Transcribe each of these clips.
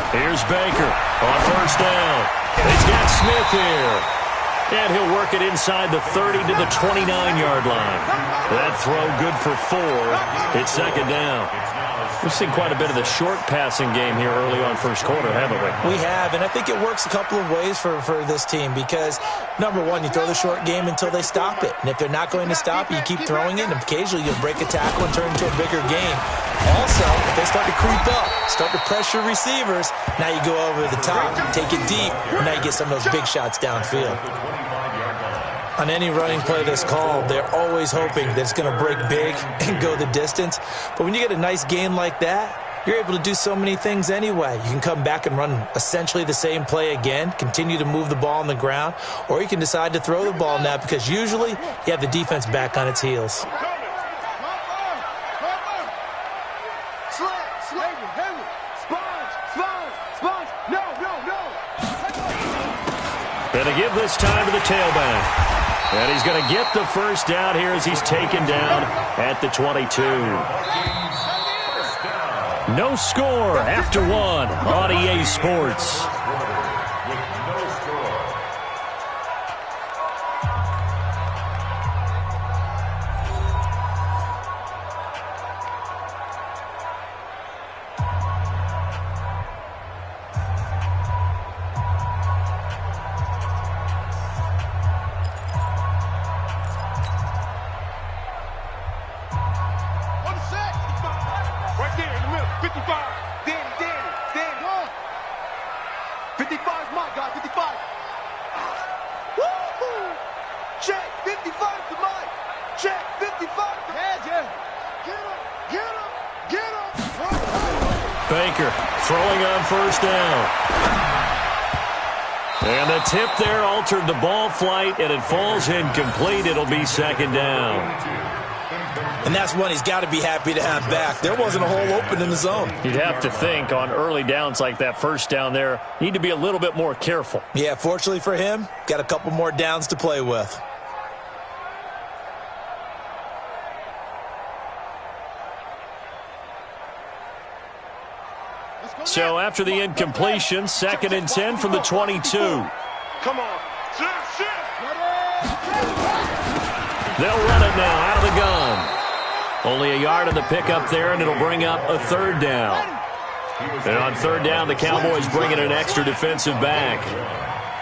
Here's Baker on first down. He's got Smith here. And he'll work it inside the 30 to the 29-yard line. That throw good for 4. It's second down. We've seen quite a bit of the short passing game here early on first quarter, haven't we? We have, and I think it works a couple of ways for this team because, number one, you throw the short game until they stop it. And if they're not going to stop it, you keep throwing it, and occasionally you'll break a tackle and turn into a bigger game. Also, if they start to creep up, start to pressure receivers, now you go over the top, take it deep, and now you get some of those big shots downfield. On any running play that's called, they're always hoping that it's going to break big and go the distance. But when you get a nice gain like that, you're able to do so many things anyway. You can come back and run essentially the same play again, continue to move the ball on the ground, or you can decide to throw the ball now because usually you have the defense back on its heels. Going to give this time to the tailback. And he's going to get the first down here as he's taken down at the 22. No score after 1 on EA Sports. Baker throwing on first down. And the tip there altered the ball flight, and it falls incomplete. It'll be second down. And that's one he's got to be happy to have back. There wasn't a hole open in the zone. You'd have to think on early downs like that first down there, need to be a little bit more careful. Yeah, fortunately for him, got a couple more downs to play with. So after the incompletion, 2nd and 10 from the 22. Come on. They'll run it now out of the gun. Only a yard on the pickup there, and it'll bring up a third down. And on third down, the Cowboys bring in an extra defensive back.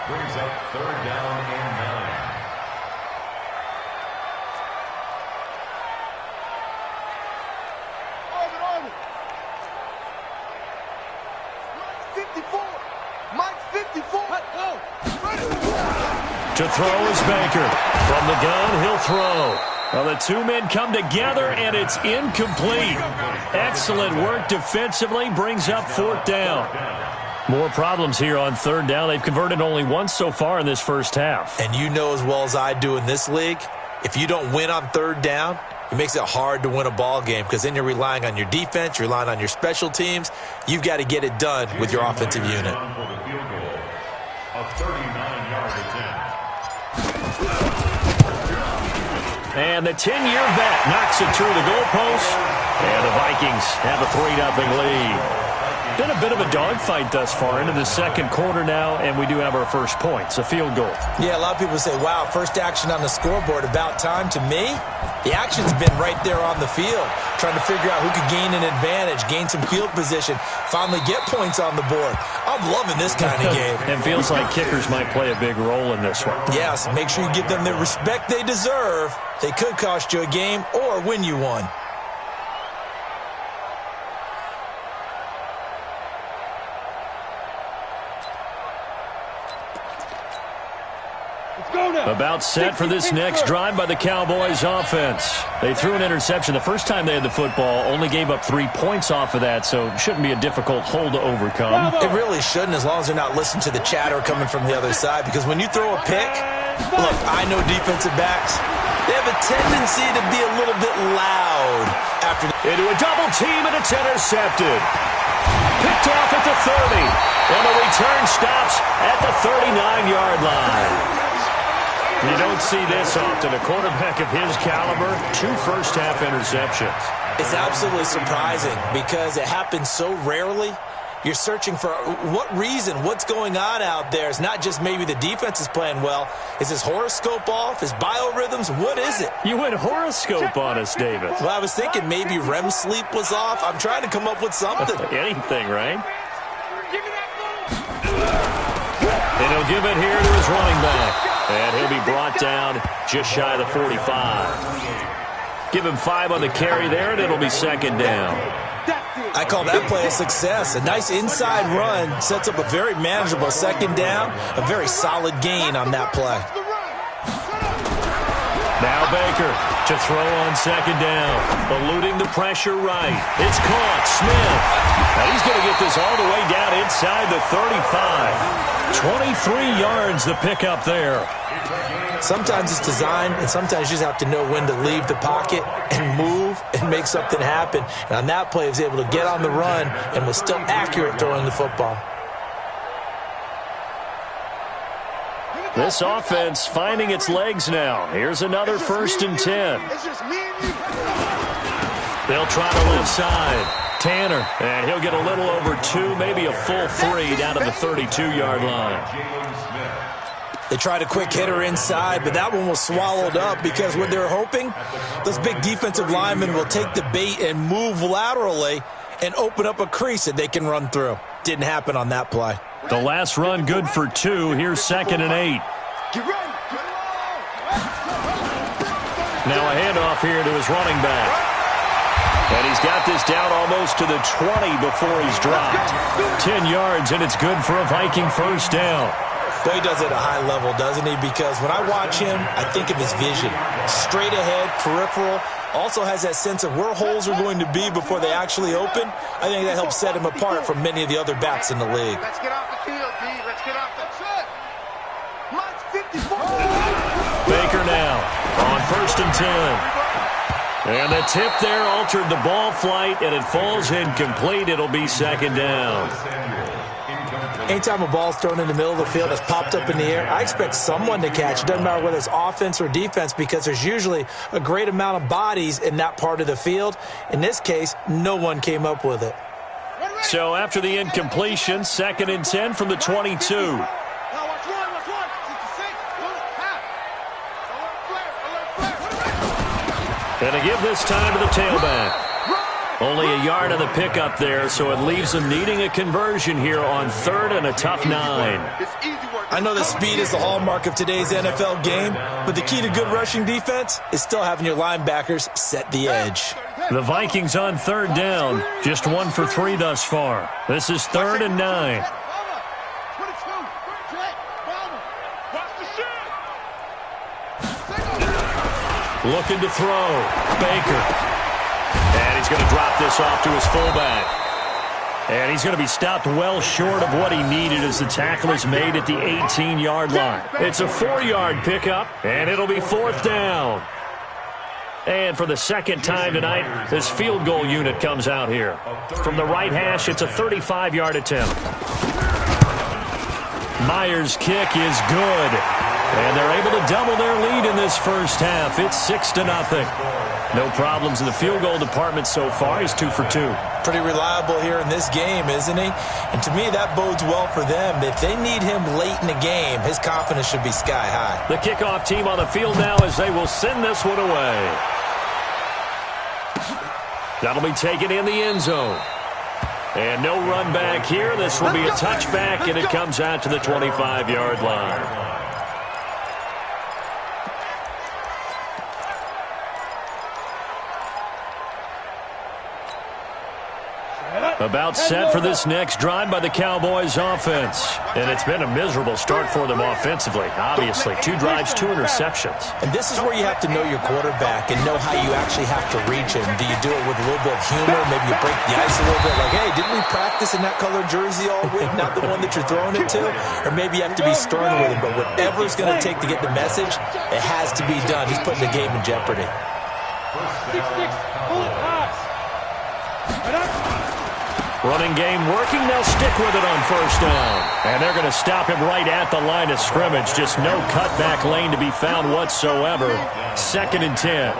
Brings up third down and 9. To throw is Baker. From the gun, he'll throw. Well, the two men come together, and it's incomplete. Excellent work defensively, brings up 4th down. More problems here on third down. They've converted only once so far in this first half. And you know as well as I do in this league, if you don't win on third down, it makes it hard to win a ball game because then you're relying on your defense, you're relying on your special teams. You've got to get it done with your offensive unit. A 39-yard attempt. And the 10-year vet knocks it through the goalpost. And the Vikings have a 3-0 lead. Been a bit of a dogfight thus far into the second quarter now, and we do have our first points, a field goal. Yeah, a lot of people say, wow, first action on the scoreboard, about time. To me, the action's been right there on the field, trying to figure out who could gain an advantage, gain some field position, finally get points on the board. I'm loving this kind of game. And feels like kickers might play a big role in this one. Yes, make sure you give them the respect they deserve. They could cost you a game or win you one. About set for this next drive by the Cowboys offense. They threw an interception the first time they had the football, only gave up 3 points off of that, so it shouldn't be a difficult hole to overcome. It really shouldn't, as long as they're not listening to the chatter coming from the other side, because when you throw a pick, look, I know defensive backs, they have a tendency to be a little bit loud after. Into a double team, and it's intercepted. Picked off at the 30, and the return stops at the 39-yard line. You don't see this often. A quarterback of his caliber, 2 first-half interceptions. It's absolutely surprising because it happens so rarely. You're searching for what reason, what's going on out there. It's not just maybe the defense is playing well. Is his horoscope off? His biorhythms? What is it? You went horoscope on us, David. Well, I was thinking maybe REM sleep was off. I'm trying to come up with something. Anything, right? And he'll give it here to his running back. And he'll be brought down just shy of the 45. Give him 5 on the carry there, and it'll be second down. I call that play a success. A nice inside run sets up a very manageable second down. A very solid gain on that play. Now Baker to throw on second down. Eluding the pressure right. It's caught. Smith. Now he's going to get this all the way down inside the 35. 23 yards the pickup there. Sometimes it's designed, and sometimes you just have to know when to leave the pocket and move and make something happen. And on that play, he was able to get on the run and was still accurate throwing the football. This offense finding its legs now. Here's another 1st and 10. They'll try the left side. Tanner, and he'll get a little over 2, maybe a full 3 down to the 32-yard line. They tried a quick hitter inside, but that one was swallowed up because what they're hoping, those big defensive linemen will take the bait and move laterally and open up a crease that they can run through. Didn't happen on that play. The last run good for 2. Here's 2nd and 8. Now a handoff here to his running back. And he's got this down almost to the 20 before he's dropped. 10 yards, and it's good for a Viking first down. Boy, he does it at a high level, doesn't he? Because when I watch him, I think of his vision. Straight ahead, peripheral. Also has that sense of where holes are going to be before they actually open. I think that helps set him apart from many of the other backs in the league. Let's get off the field, D. Let's get off the field. March 54. Baker now on 1st and 10. And the tip there altered the ball flight, and it falls incomplete. It'll be 2nd down. Anytime a ball's thrown in the middle of the field, it's popped up in the air, I expect someone to catch. It doesn't matter whether it's offense or defense because there's usually a great amount of bodies in that part of the field. In this case, no one came up with it. So after the incompletion, 2nd and 10 from the 22. And to give this time to the tailback. Only a yard on the pickup there, so it leaves them needing a conversion here on 3rd and a tough 9. I know that speed is the hallmark of today's NFL game, but the key to good rushing defense is still having your linebackers set the edge. The Vikings on 3rd down, just 1 for 3 thus far. This is 3rd and 9. Looking to throw. Baker. And he's going to drop this off to his fullback. And he's going to be stopped well short of what he needed as the tackle is made at the 18-yard line. It's a 4-yard pickup, and it'll be 4th down. And for the second time tonight, this field goal unit comes out here. From the right hash, it's a 35-yard attempt. Myers' kick is good. And they're able to double their lead in this first half. It's 6-0. No problems in the field goal department so far. He's 2 for 2. Pretty reliable here in this game, isn't he? And to me, that bodes well for them. If they need him late in the game, his confidence should be sky high. The kickoff team on the field now as they will send this one away. That'll be taken in the end zone. And no run back here. This will be a touchback, and it comes out to the 25-yard line. About set for this next drive by the Cowboys offense. And it's been a miserable start for them offensively. Obviously, 2 drives, 2 interceptions. And this is where you have to know your quarterback and know how you actually have to reach him. Do you do it with a little bit of humor? Maybe you break the ice a little bit like, hey, didn't we practice in that colored jersey all week? Not the one that you're throwing it to? Or maybe you have to be stern with him. But whatever it's going to take to get the message, it has to be done. He's putting the game in jeopardy. 6-6, pull it, pass. Running game working. They'll stick with it on first down. And they're going to stop him right at the line of scrimmage. Just no cutback lane to be found whatsoever. 2nd and 10.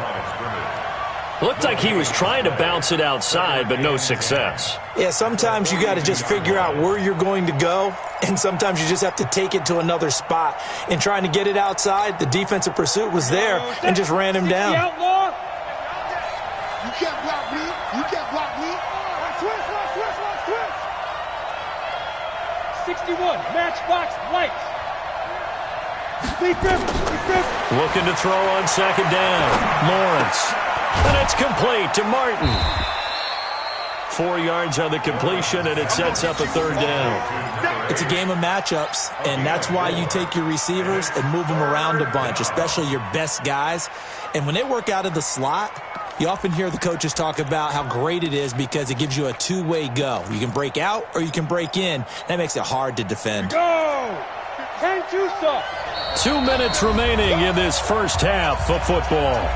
Looked like he was trying to bounce it outside, but no success. Yeah, sometimes you got to just figure out where you're going to go, and sometimes you just have to take it to another spot. In trying to get it outside, the defensive pursuit was there and just ran him down. You can't block me. You can't block me. Switch. 61, matchbox white. Looking to throw on second down. Lawrence. And it's complete to Martin. 4 yards on the completion, and it sets up a third down. It's a game of matchups, and that's why you take your receivers and move them around a bunch, especially your best guys. And when they work out of the slot, you often hear the coaches talk about how great it is because it gives you a two-way go. You can break out or you can break in. That makes it hard to defend. Go! 10-2 stop. 2 minutes remaining in this first half of football.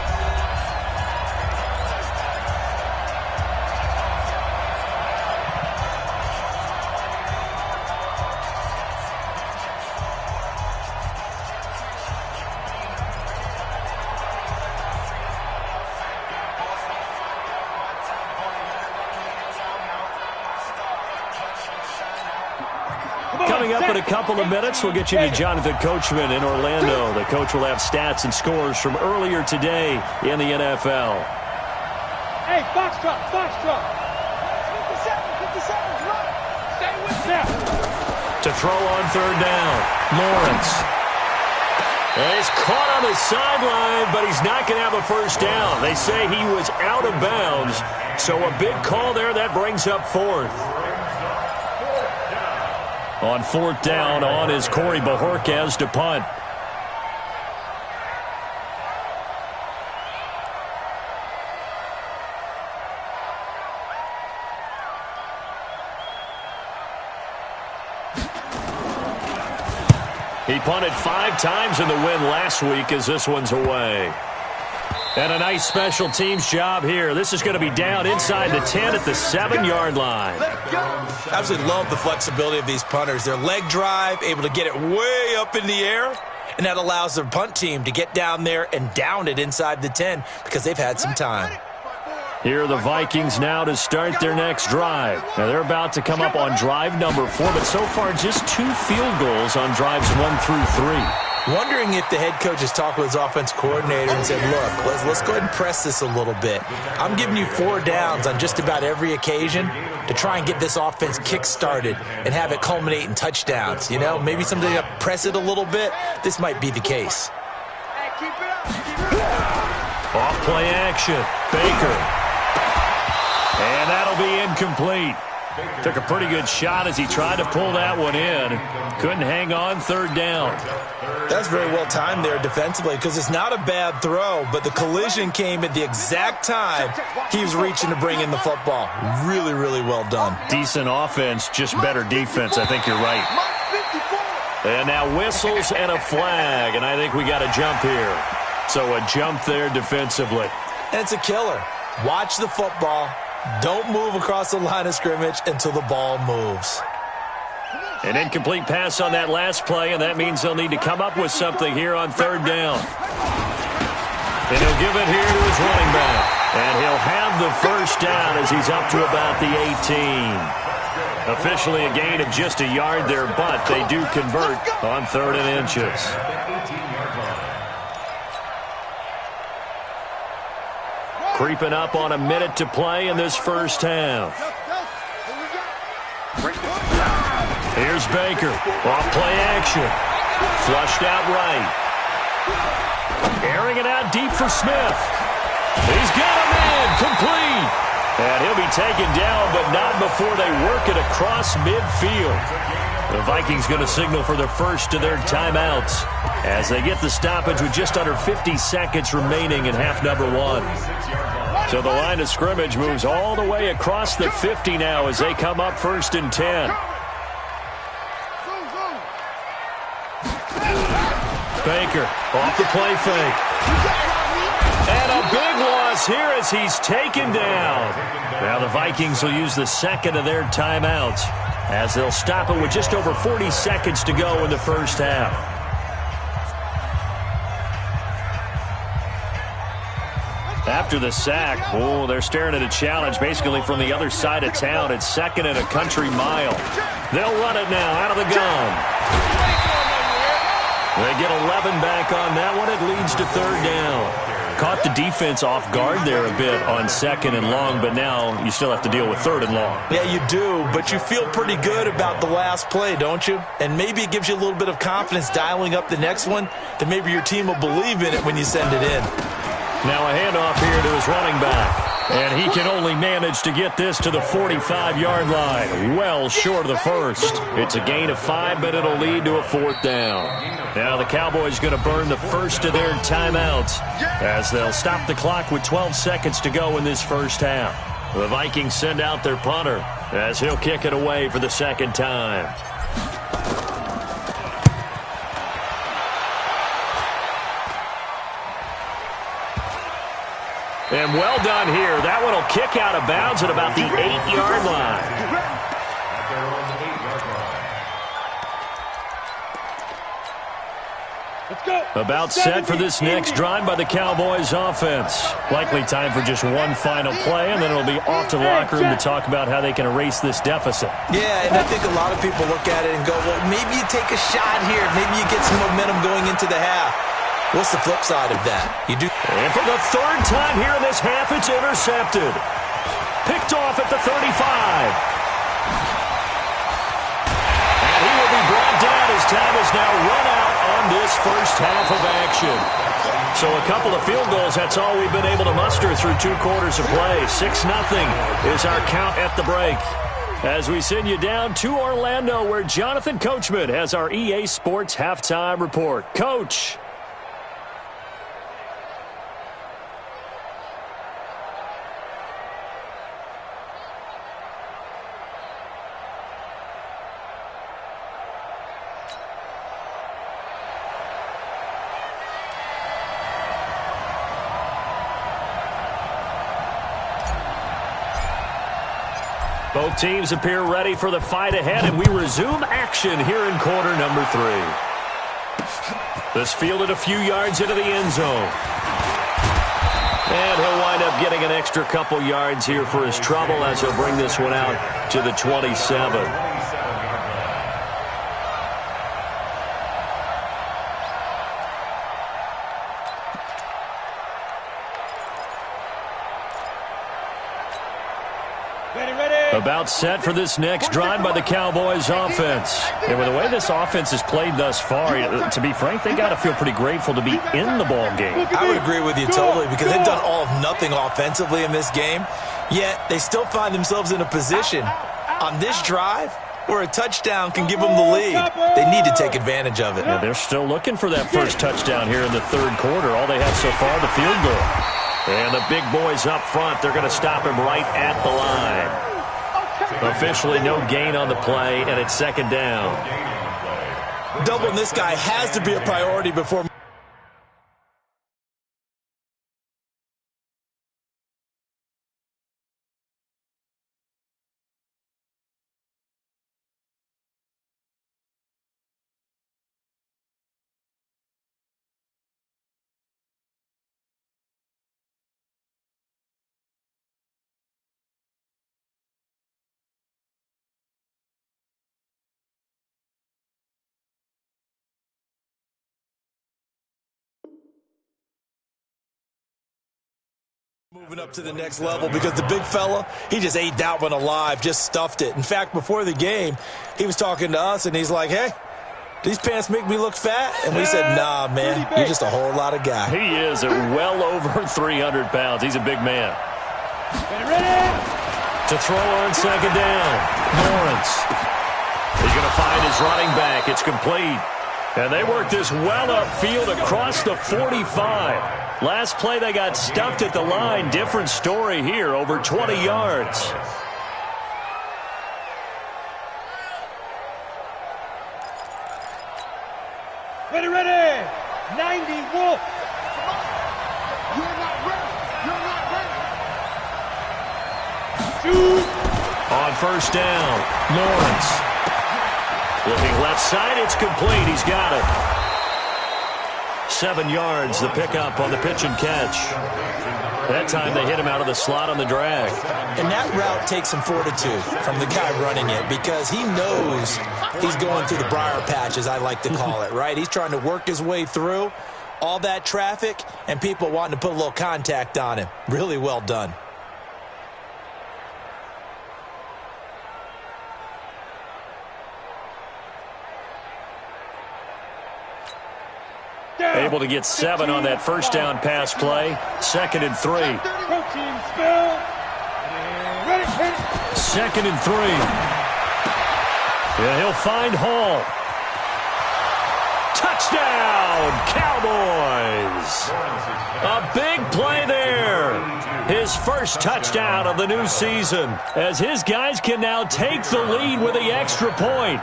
Coming up in a couple of minutes, we'll get you to Jonathan Coachman in Orlando. The coach will have stats and scores from earlier today in the NFL. Hey, Foxtrot. 57, drop. Stay with me. To throw on third down, Lawrence. And he's caught on the sideline, but he's not going to have a first down. They say he was out of bounds, so a big call there. That brings up fourth. On fourth down, on is Corey Bajorquez to punt. He punted 5 times in the win last week as this one's away. And a nice special teams job here. This is going to be down inside the 10 at the 7-yard line. Absolutely love the flexibility of these punters. Their leg drive, able to get it way up in the air, and that allows their punt team to get down there and down it inside the 10 because they've had some time. Here are the Vikings now to start their next drive. Now they're about to come up on drive number 4, but so far just 2 field goals on drives 1 through 3. Wondering if the head coach has talked with his offense coordinator and said, look, let's go ahead and press this a little bit. I'm giving you 4 downs on just about every occasion to try and get this offense kick-started and have it culminate in touchdowns. You know, maybe something to press it a little bit. This might be the case. Hey, keep it up. Off play action. Baker. And that'll be incomplete. Took a pretty good shot as he tried to pull that one in. Couldn't hang on third down. That's very well timed there defensively because it's not a bad throw, but the collision came at the exact time he was reaching to bring in the football. Really, really well done. Decent offense, just better defense. I think you're right. And now whistles and a flag, and I think we got a jump here. So a jump there defensively. And it's a killer. Watch the football. Don't move across the line of scrimmage until the ball moves. An incomplete pass on that last play, and that means they'll need to come up with something here on third down. And he'll give it here to his running back. And he'll have the first down as he's up to about the 18. Officially a gain of just a yard there, but they do convert on 3rd and inches. Creeping up on a minute to play in this first half. Here's Baker. Off play action. Flushed out right. Airing it out deep for Smith. He's got a man. Complete. And he'll be taken down, but not before they work it across midfield. The Vikings going to signal for the first of their timeouts as they get the stoppage with just under 50 seconds remaining in half number 1. So the line of scrimmage moves all the way across the 50 now as they come up 1st and 10. Baker off the play fake. And a big loss here as he's taken down. Now the Vikings will use the second of their timeouts as they'll stop it with just over 40 seconds to go in the first half. After the sack, oh, they're staring at a challenge basically from the other side of town. It's 2nd and a country mile. They'll run it now out of the gun. They get 11 back on that one. It leads to 3rd down. Caught the defense off guard there a bit on 2nd and long, but now you still have to deal with 3rd and long. Yeah, you do, but you feel pretty good about the last play, don't you? And maybe it gives you a little bit of confidence dialing up the next one, that maybe your team will believe in it when you send it in. Now a handoff here to his running back. And he can only manage to get this to the 45-yard line. Well short of the first. It's a gain of 5, but it'll lead to a 4th down. Now the Cowboys going to burn the first of their timeouts as they'll stop the clock with 12 seconds to go in this first half. The Vikings send out their punter as he'll kick it away for the 2nd time. And well done here. That one will kick out of bounds at about the 8-yard line. Let's go. About set for this next drive by the Cowboys offense. Likely time for just one final play, and then it'll be off to the locker room to talk about how they can erase this deficit. Yeah, and I think a lot of people look at it and go, well, maybe you take a shot here. Maybe you get some momentum going into the half. What's the flip side of that? You do. And for the 3rd time here in this half, it's intercepted. Picked off at the 35. And he will be brought down as time is now run out on this first half of action. So a couple of field goals, that's all we've been able to muster through 2 quarters of play. 6-0 is our count at the break. As we send you down to Orlando, where Jonathan Coachman has our EA Sports halftime report. Coach. Both teams appear ready for the fight ahead, and we resume action here in quarter number 3. This fielded a few yards into the end zone. And he'll wind up getting an extra couple yards here for his trouble as he'll bring this one out to the 27. About set for this next drive by the Cowboys offense. And with the way this offense has played thus far, to be frank, they got to feel pretty grateful to be in the ball game. I would agree with you totally, because they've done all of nothing offensively in this game, yet they still find themselves in a position on this drive where a touchdown can give them the lead. They need to take advantage of it. Yeah, they're still looking for that first touchdown here in the 3rd quarter. All they have so far, the field goal. And the big boys up front, they're going to stop him right at the line. Officially no gain on the play, and it's 2nd down. Doubling this guy has to be a priority before. Moving up to the next level, because the big fella, he just ate that one alive, just stuffed it. In fact, before the game, he was talking to us, and he's like, hey, these pants make me look fat? And we said, nah, man, you're just a whole lot of guy. He is at well over 300 pounds. He's a big man. Ready? To throw on 2nd down, Lawrence. He's going to find his running back. It's complete. And they work this well upfield across the 45. Last play, they got stuffed at the line. Different story here, over 20 yards. Ready, ready. 90 Wolf. You're not ready. You're not ready. Shoot. On 1st down, Lawrence. Looking left side, it's complete. He's got it. 7 yards, the pickup on the pitch and catch. That time they hit him out of the slot on the drag. And that route takes some fortitude from the guy running it because he knows he's going through the briar patch, as I like to call it, right? He's trying to work his way through all that traffic and people wanting to put a little contact on him. Really well done. Able to get 7 on that first down pass play. 2nd and 3. 2nd and 3. And he'll find Hall. Touchdown, Cowboys! A big play there. His first touchdown of the new season, as his guys can now take the lead with the extra point.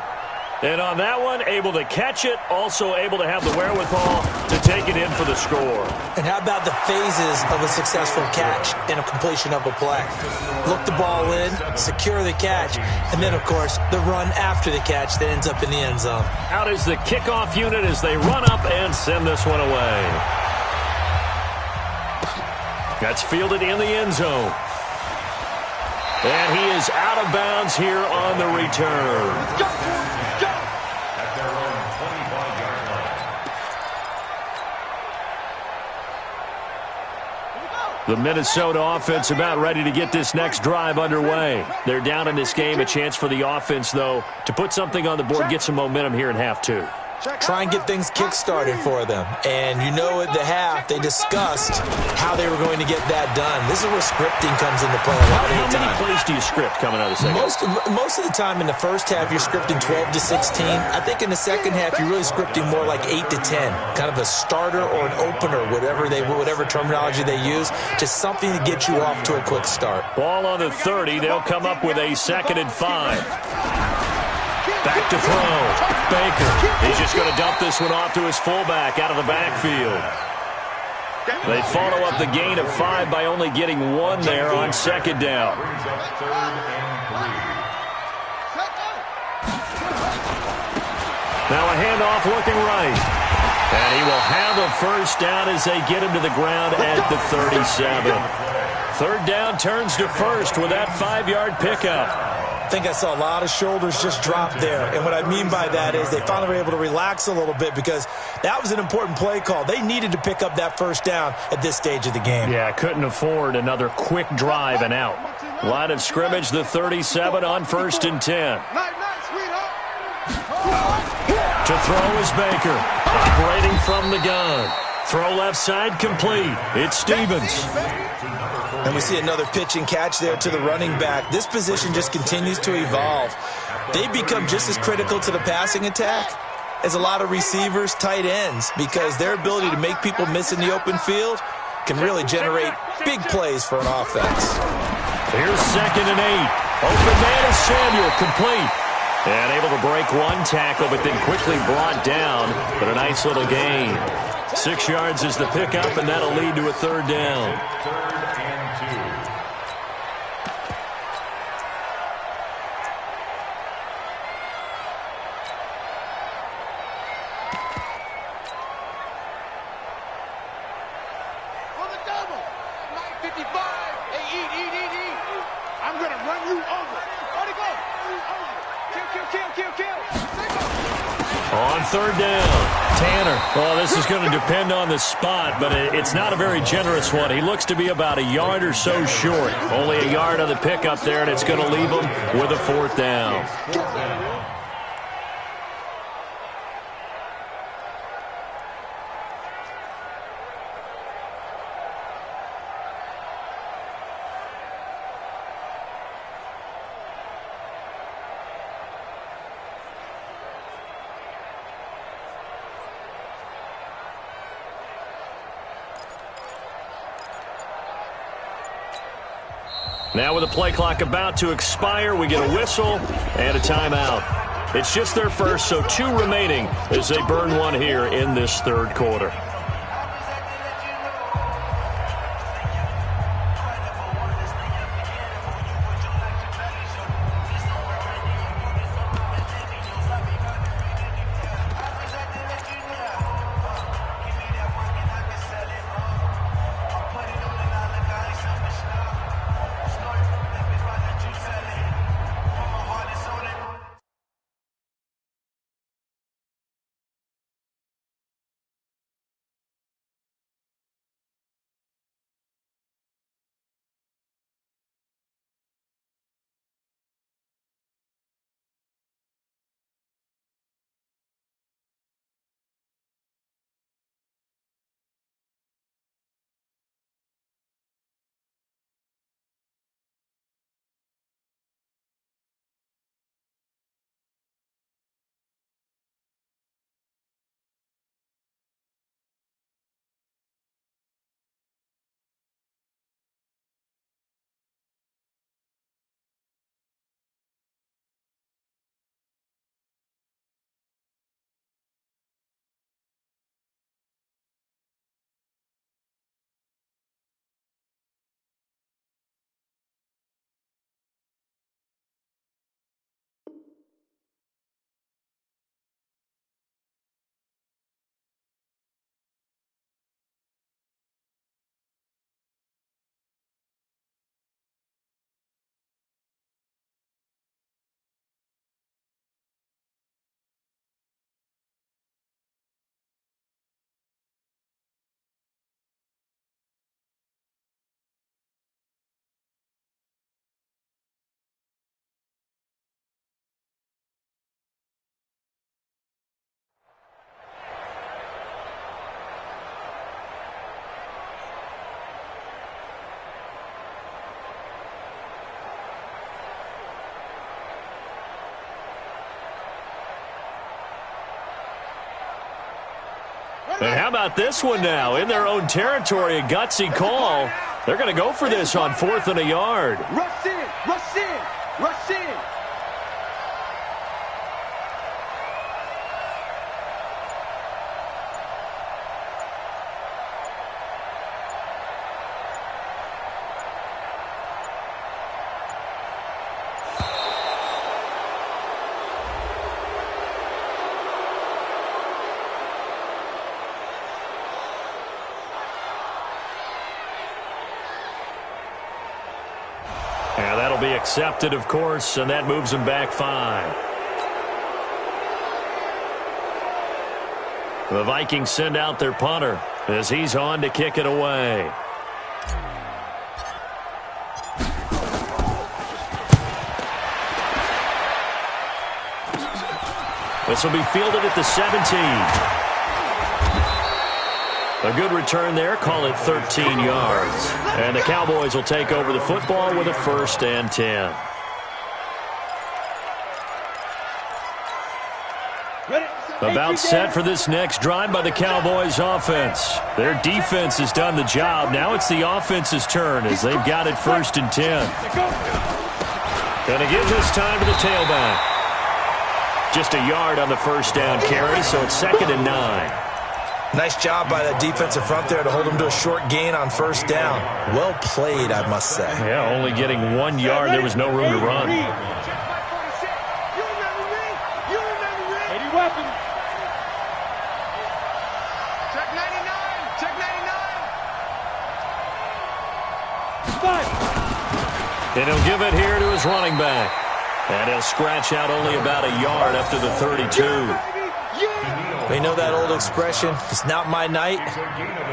And on that one, able to catch it, also able to have the wherewithal to take it in for the score. And how about the phases of a successful catch and a completion of a play? Look the ball in, secure the catch, and then, of course, the run after the catch that ends up in the end zone. Out is the kickoff unit as they run up and send this one away. That's fielded in the end zone. And he is out of bounds here on the return. The Minnesota offense about ready to get this next drive underway. They're down in this game. A chance for the offense, though, to put something on the board, get some momentum here in half 2. Try and get things kick-started for them. And you know at the half, they discussed how they were going to get that done. This is where scripting comes into play a lot of the time. How many plays do you script coming out of the second? Most of the time in the first half, you're scripting 12 to 16. I think in the second half, you're really scripting more like 8 to 10. Kind of a starter or an opener, whatever terminology they use. Just something to get you off to a quick start. Ball on the 30. They'll come up with a 2nd and 5. Back to throw. Baker. He's just going to dump this one off to his fullback out of the backfield. They follow up the gain of 5 by only getting 1 there on 2nd down. Now a handoff looking right. And he will have a first down as they get him to the ground at the 37. 3rd down turns to 1st with that 5-yard pickup. I think I saw a lot of shoulders just drop there. And what I mean by that is they finally were able to relax a little bit because that was an important play call. They needed to pick up that first down at this stage of the game. Yeah, couldn't afford another quick drive and out. Line of scrimmage, the 37 on 1st and 10. To throw is Baker. Operating from the gun. Throw left side complete. It's Stevens. And we see another pitch and catch there to the running back. This position just continues to evolve. They become just as critical to the passing attack as a lot of receivers, tight ends, because their ability to make people miss in the open field can really generate big plays for an offense. Here's 2nd and 8. Open man is Samuel, complete. And able to break 1 tackle, but then quickly brought down. But a nice little gain. 6 yards is the pickup, and that'll lead to a 3rd down. 3rd and 2. On the double. 955. Hey, eat. I'm going to run you over. Where'd it go? Kill. On 3rd down, Tanner. Oh, this is going to depend on the spot, but it's not a very generous one. He looks to be about a yard or so short. Only a yard on the pickup there, and it's going to leave him with a 4th down. Now with the play clock about to expire, we get a whistle and a timeout. It's just their first, so 2 remaining as they burn 1 here in this 3rd quarter. And how about this one now? In their own territory, a gutsy call. They're going to go for this on 4th and a yard. Rush in, rush in, rush in. And that'll be accepted, of course, and that moves them back 5. The Vikings send out their punter as he's on to kick it away. This will be fielded at the 17. A good return there, call it 13 yards. And the Cowboys will take over the football with a 1st and 10. About set for this next drive by the Cowboys offense. Their defense has done the job. Now it's the offense's turn as they've got it 1st and 10. Going to give this time to the tailback. Just a yard on the 1st down carry, so it's 2nd and 9. Nice job by that defensive front there to hold them to a short gain on 1st down. Well played, I must say. Yeah, only getting 1 yard. There was no room to run. Check my 46. You remember me? You remember me? 80 weapons. Check 99. Check 99. Five. And he'll give it here to his running back. And he'll scratch out only about a yard up to the 32. We know that old expression, it's not my night.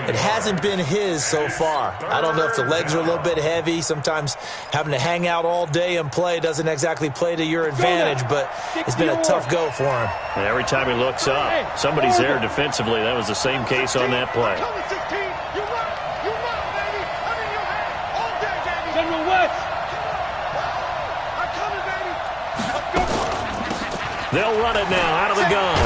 It hasn't been his so far. I don't know if the legs are a little bit heavy. Sometimes having to hang out all day and play doesn't exactly play to your advantage, but it's been a tough go for him. And every time he looks up, somebody's there defensively. That was the same case on that play. General West. They'll run it now out of the gun.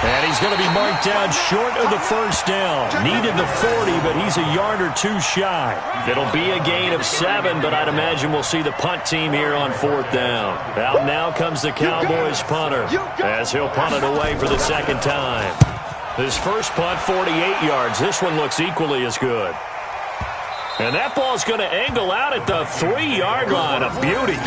And he's going to be marked down short of the 1st down. Needed the 40, but he's a yard or 2 shy. It'll be a gain of 7, but I'd imagine we'll see the punt team here on 4th down. Out now comes the Cowboys punter as he'll punt it away for the 2nd time. His first punt, 48 yards. This one looks equally as good. And that ball's going to angle out at the 3-yard line. A beauty.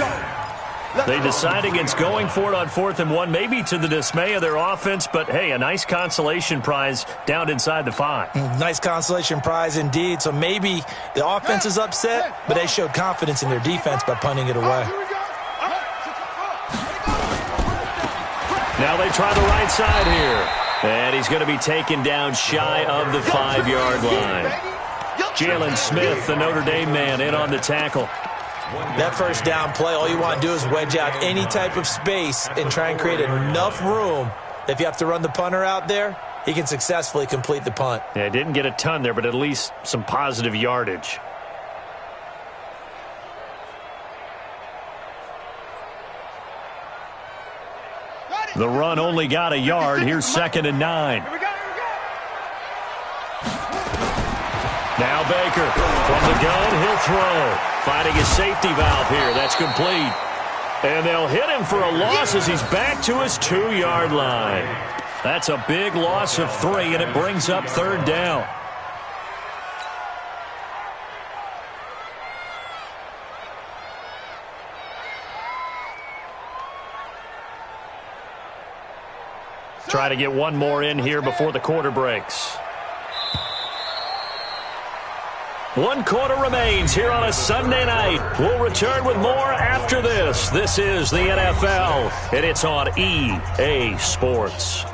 They decide against going for it on 4th and 1, maybe to the dismay of their offense, but hey, a nice consolation prize down inside the 5. Nice consolation prize indeed. So maybe the offense is upset, but they showed confidence in their defense by punting it away. Now they try the right side here. And he's going to be taken down shy of the 5-yard line. Jalen Smith, the Notre Dame man, in on the tackle. That 1st down play, all you want to do is wedge out any type of space and try and create enough room. If you have to run the punter out there, he can successfully complete the punt. Yeah, didn't get a ton there, but at least some positive yardage. The run only got a yard. Here's 2nd and 9. Now Baker from the gun, he'll throw. Finding his safety valve here. That's complete. And they'll hit him for a loss as he's back to his 2-yard line. That's a big loss of 3, and it brings up 3rd down. Try to get one more in here before the quarter breaks. 1 quarter remains here on a Sunday night. We'll return with more after this. This is the NFL, and it's on EA Sports.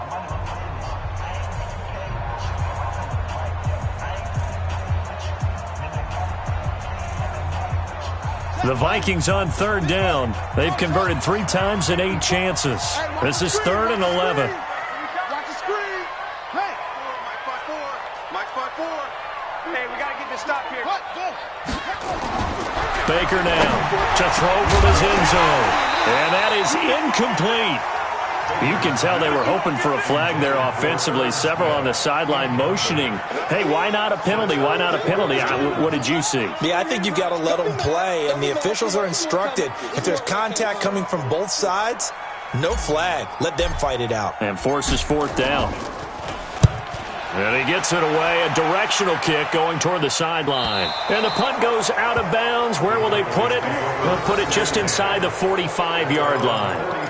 The Vikings on 3rd down. They've converted 3 times in 8 chances. This is 3rd and 11. Watch the screen. Hey. Mike 5-4. Hey, we got to get this stop here. Baker now to throw from his end zone. And that is incomplete. You can tell they were hoping for a flag there offensively. Several on the sideline motioning, hey, why not a penalty? Why not a penalty? What did you see? Yeah, I think you've got to let them play, and the officials are instructed. If there's contact coming from both sides, no flag. Let them fight it out. And forces fourth down. And he gets it away, a directional kick going toward the sideline. And the punt goes out of bounds. Where will they put it? They'll put it just inside the 45-yard line.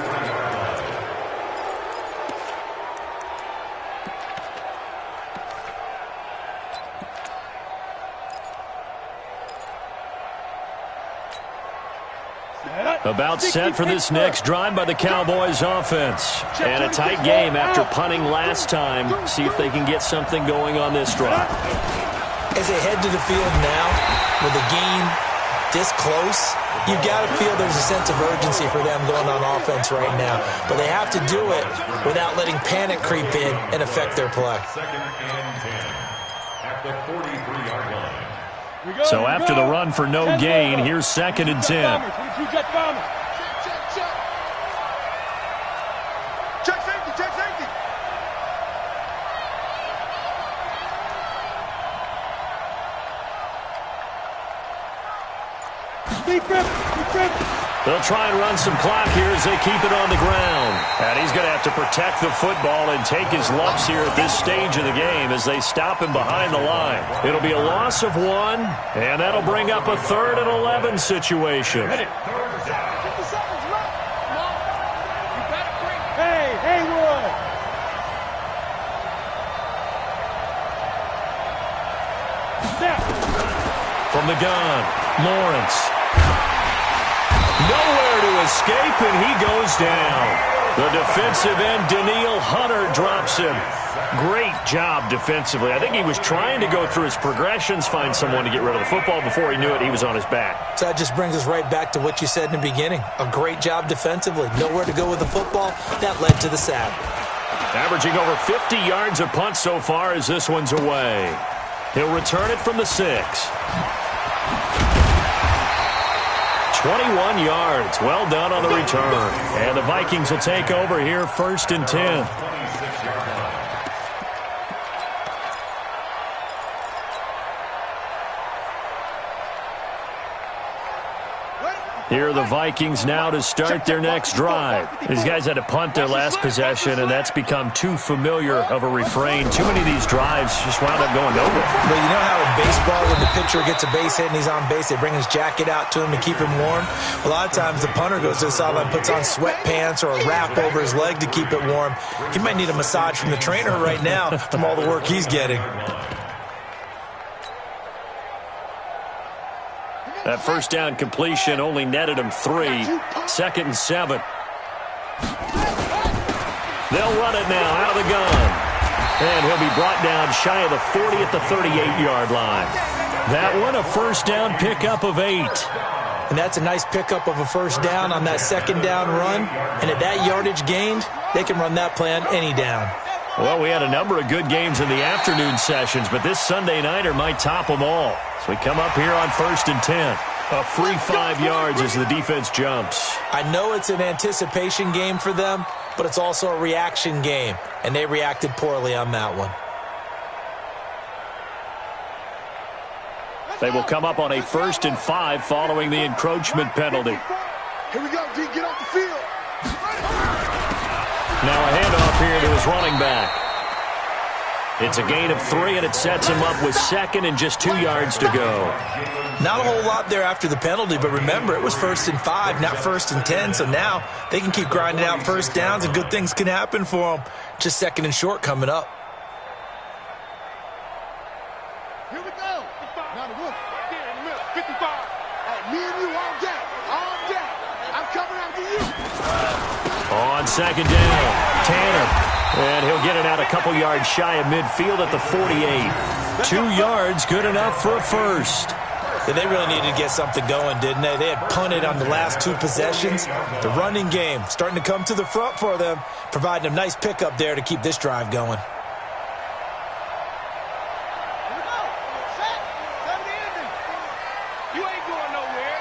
About set for this next drive by the Cowboys offense. And a tight game after punting last time. See if they can get something going on this drive. As they head to the field now, with the game this close, you've got to feel there's a sense of urgency for them going on offense right now. But they have to do it without letting panic creep in and affect their play. Second and 10 at the 43-yard line. So after the run for no gain, here's second and 10. Check safety, check safety. They'll try and run some clock here as they keep it on the ground. And he's going to have to protect the football and take his lumps here at this stage of the game as they stop him behind the line. It'll be a loss of 1, and that'll bring up a 3rd and 11 situation. Hey, Haywood! From the gun, Lawrence. Nowhere to escape, and he goes down. The defensive end, Daniil Hunter, drops him. Great job defensively. I think he was trying to go through his progressions, find someone to get rid of the football. Before he knew it, he was on his back. So that just brings us right back to what you said in the beginning. A great job defensively. Nowhere to go with the football. That led to the sack. Averaging over 50 yards a punt so far as this one's away. He'll return it from the 6. 21 yards. Well done on the return. And the Vikings will take over here, 1st and 10. Here are the Vikings now to start their next drive. These guys had to punt their last possession, and that's become too familiar of a refrain. Too many of these drives just wound up going nowhere. But you know how in baseball, when the pitcher gets a base hit and he's on base, they bring his jacket out to him to keep him warm? A lot of times the punter goes to the sideline, puts on sweatpants or a wrap over his leg to keep it warm. He might need a massage from the trainer right now from all the work he's getting. That first down completion only netted him 3. 2nd and 7. They'll run it now out of the gun. And he'll be brought down shy of the 40 at the 38-yard line. That one, a first down pickup of 8. And that's a nice pickup of a first down on that second down run. And at that yardage gained, they can run that play on any down. Well, we had a number of good games in the afternoon sessions, but this Sunday nighter might top them all. So we come up here on 1st and 10. A free 5 yards as the defense jumps. I know it's an anticipation game for them, but it's also a reaction game, and they reacted poorly on that one. They will come up on a 1st and 5 following the encroachment penalty. Here we go, D. Get off the field. Now a handoff here to his running back. It's a gain of 3, and it sets him up with 2nd and just 2 yards to go. Not a whole lot there after the penalty, but remember, it was 1st and 5, not 1st and 10, so now they can keep grinding out first downs, and good things can happen for them. Just 2nd and short coming up. Here we go. Now the roof, right there in the middle, 55. Hey, me and you all day, all day. I'm coming after you. On 2nd down, Tanner. And he'll get it out a couple yards shy of midfield at the 48. 2 yards, good enough for a first. Yeah, they really needed to get something going, didn't they? They had punted on the last 2 possessions. The running game starting to come to the front for them, providing a nice pickup there to keep this drive going. You ain't going nowhere.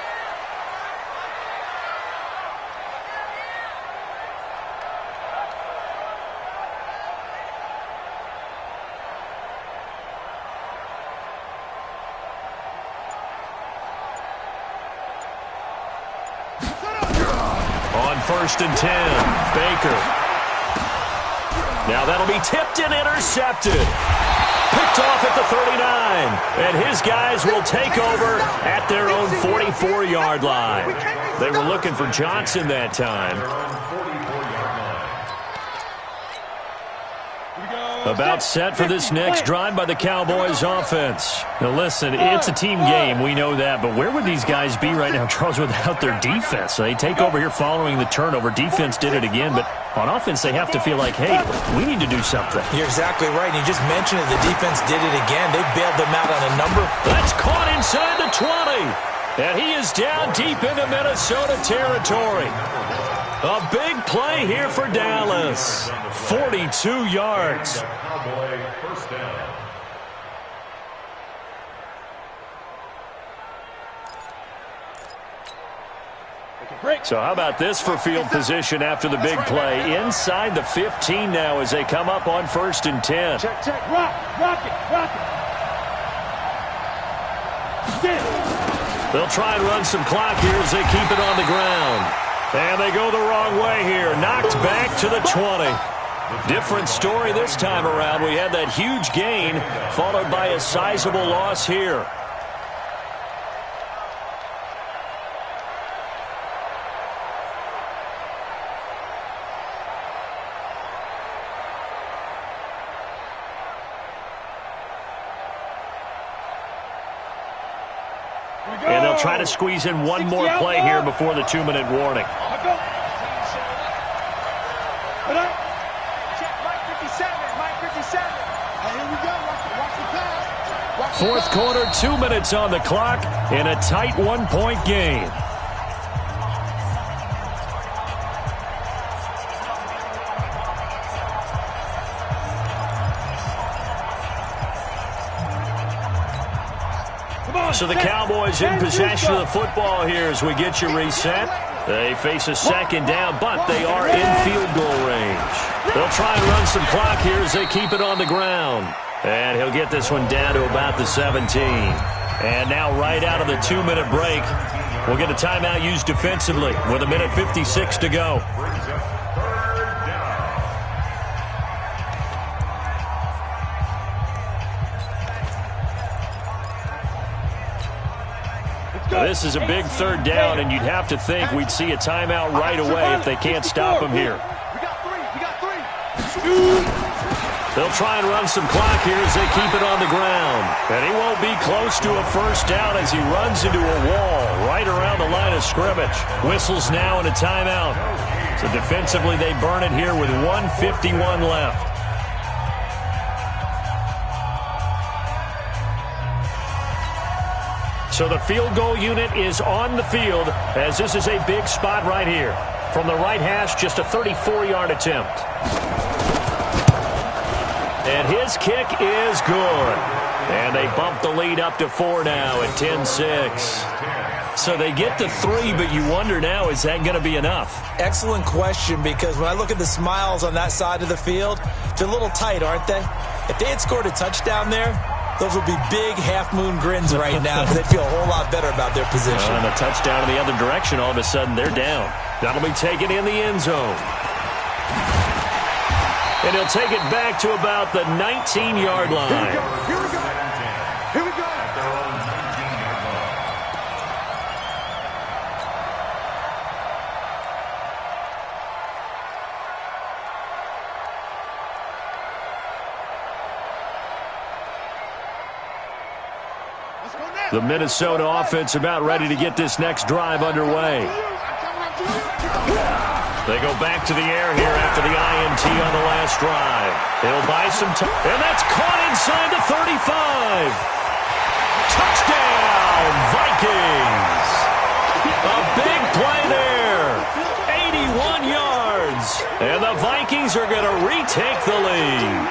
1st and 10. Baker. Now that'll be tipped and intercepted. Picked off at the 39. And his guys will take over at their own 44-yard line. They were looking for Johnson that time. About set for this next drive by the Cowboys offense. Now listen, it's a team game, we know that, but where would these guys be right now, Charles, without their defense? They take over here following the turnover. Defense did it again, but on offense they have to feel like, hey, we need to do something. You're exactly right. You just mentioned it. The defense did it again. They bailed them out on a number. That's caught inside the 20. And he is down deep into Minnesota territory. A big play here for Dallas. 42 yards. So how about this for field position after the big play? Inside the 15 now as they come up on 1st and 10. Check, check, rock it, rock it. They'll try and run some clock here as they keep it on the ground. And they go the wrong way here. Knocked back to the 20. Different story this time around. We had that huge gain followed by a sizable loss here. And they'll try to squeeze in one more play here before the 2-minute warning. Fourth quarter, 2 minutes on the clock in a tight 1-point game. So the Cowboys in possession of the football here as we get you reset. They face a second down, but they are in field goal range. They'll try and run some clock here as they keep it on the ground. And he'll get this one down to about the 17. And now right out of the 2-minute break, we'll get a timeout used defensively with 1:56 to go. Now, this is a big third down, and you'd have to think we'd see a timeout right away if they can't stop him here. They'll try and run some clock here as they keep it on the ground. And he won't be close to a first down as he runs into a wall right around the line of scrimmage. Whistles now and a timeout. So defensively they burn it here with 1:51 left. So the field goal unit is on the field as this is a big spot right here. From the right hash, just a 34-yard attempt. And his kick is good. And they bump the lead up to 4 now at 10-6. So they get to 3, but you wonder now, is that going to be enough? Excellent question, because when I look at the smiles on that side of the field, they're a little tight, aren't they? If they had scored a touchdown there, those would be big half-moon grins right now because they'd feel a whole lot better about their position. And a touchdown in the other direction, all of a sudden they're down. That'll be taken in the end zone. And he'll take it back to about the 19-yard line. Here we go. Here we go. The Minnesota offense about ready to get this next drive underway. They go back to the air here after the INT on the last drive. They'll buy some time. And that's caught inside the 35. Touchdown, Vikings. A big play there. 81 yards. And the Vikings are going to retake the lead.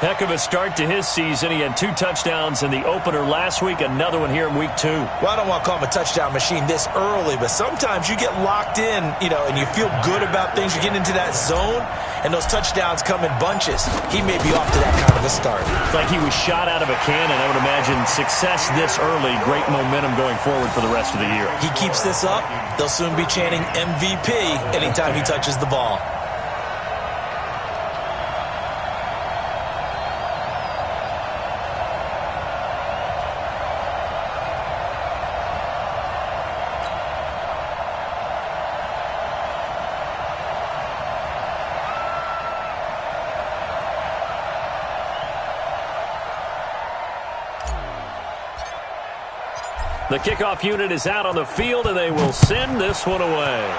Heck of a start to his season. He had 2 touchdowns in the opener last week, another one here in week 2. Well, I don't want to call him a touchdown machine this early, but sometimes you get locked in, and you feel good about things. You get into that zone, and those touchdowns come in bunches. He may be off to that kind of a start. It's like he was shot out of a cannon. I would imagine success this early, great momentum going forward for the rest of the year. He keeps this up, they'll soon be chanting MVP anytime he touches the ball. The kickoff unit is out on the field, and they will send this one away.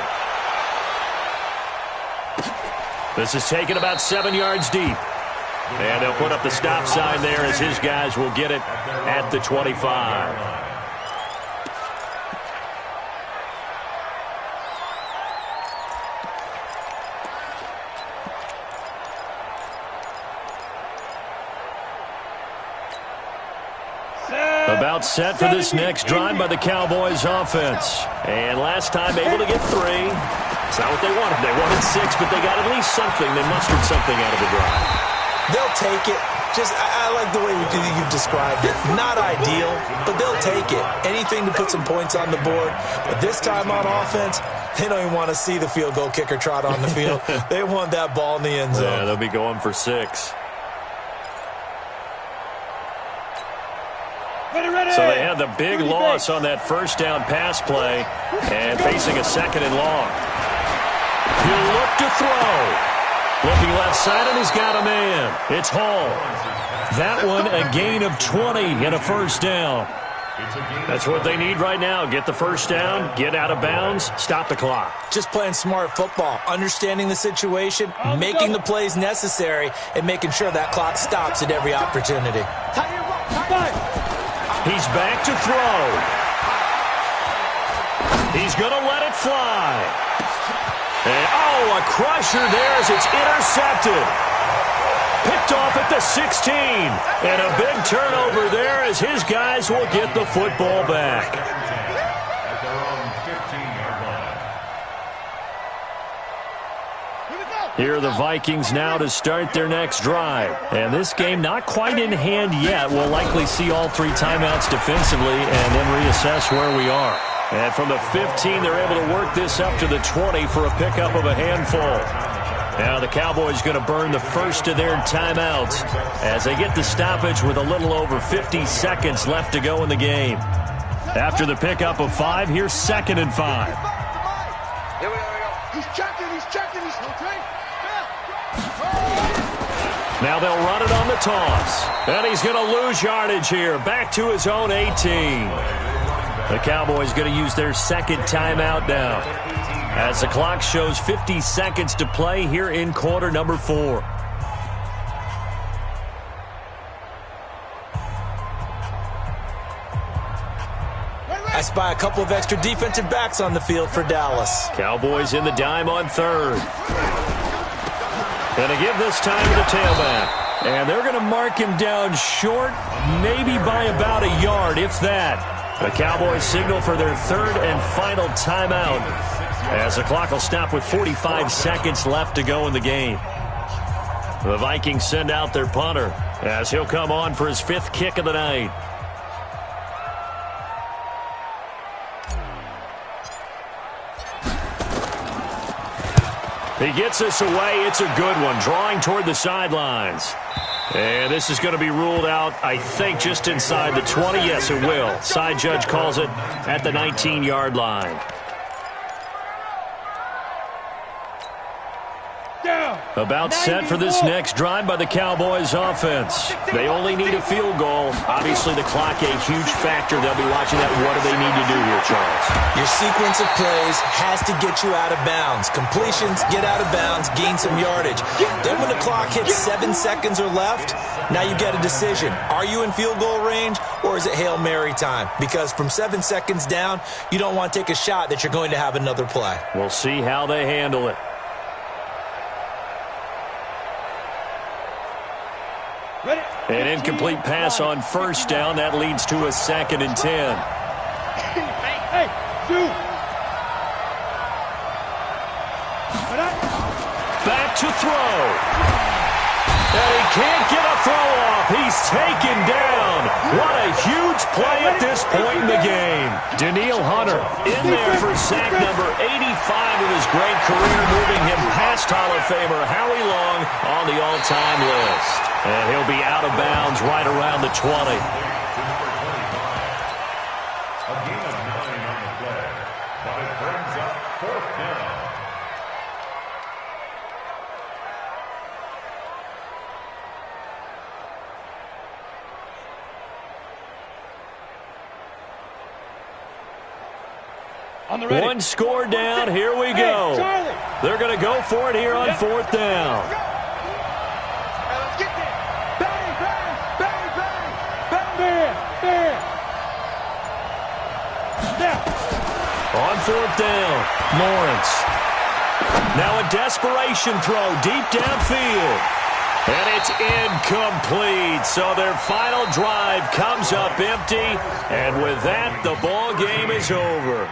This is taken about 7 yards deep. And they'll put up the stop sign there as his guys will get it at the 25. About set for this next drive by the Cowboys offense. And last time able to get 3. It's not what they wanted. They wanted 6, but they got at least something. They mustered something out of the drive. They'll take it. I like the way you've described it. Not ideal, but they'll take it. Anything to put some points on the board. But this time on offense, they don't even want to see the field goal kicker trot on the field. They want that ball in the end zone. Yeah, they'll be going for 6. So they had the big loss on that first down pass play and facing a 2nd and long. He'll look to throw. Looking left side, and he's got a man. It's Hall. That one a gain of 20 and a first down. That's what they need right now. Get the first down, get out of bounds, stop the clock. Just playing smart football, understanding the situation, making the plays necessary, and making sure that clock stops at every opportunity. He's back to throw. He's going to let it fly. And, a crusher there as it's intercepted. Picked off at the 16. And a big turnover there as his guys will get the football back. At their own 15-yard line. Here are the Vikings now to start their next drive. And this game not quite in hand yet. We'll likely see all 3 timeouts defensively and then reassess where we are. And from the 15, they're able to work this up to the 20 for a pickup of a handful. Now the Cowboys going to burn the first of their timeouts as they get the stoppage with a little over 50 seconds left to go in the game. After the pickup of 5, here's 2nd and 5. Here we go. He's checking. Okay. Now they'll run it on the toss. And he's going to lose yardage here. Back to his own 18. The Cowboys going to use their 2nd timeout now, as the clock shows 50 seconds to play here in quarter number 4. I spy a couple of extra defensive backs on the field for Dallas. Cowboys in the dime on 3rd. Going to give this time to the tailback. And they're going to mark him down short, maybe by about a yard, if that. The Cowboys signal for their 3rd and final timeout as the clock will stop with 45 seconds left to go in the game. The Vikings send out their punter as he'll come on for his 5th kick of the night. He gets this away. It's a good one, drawing toward the sidelines. And this is going to be ruled out, I think, just inside the 20. Yes, it will. Side judge calls it at the 19-yard line. About set for this next drive by the Cowboys offense. They only need a field goal. Obviously, the clock a huge factor. They'll be watching that. What do they need to do here, Charles? Your sequence of plays has to get you out of bounds. Completions, get out of bounds, gain some yardage. Then when the clock hits 7 seconds or left, now you get a decision. Are you in field goal range, or is it Hail Mary time? Because from 7 seconds down, you don't want to take a shot that you're going to have another play. We'll see how they handle it. An incomplete pass on first down. That leads to a 2nd and 10. Hey, shoot. Back to throw. And he can't get a throw off. He's taken down. What a huge play at this point in the game. Danielle Hunter in there for sack number 85 of his great career, moving him past Hall of Famer Howie Long on the all-time list. And he'll be out of bounds right around the 20. A gain of 9 on the play, but it brings up 4th down. One score down. Here we go. They're going to go for it here on 4th down. Let's get there. Bang, bang, bang, bang, bang. There. On 4th down, Lawrence. Now a desperation throw deep downfield. And it's incomplete. So their final drive comes up empty. And with that, the ball game is over.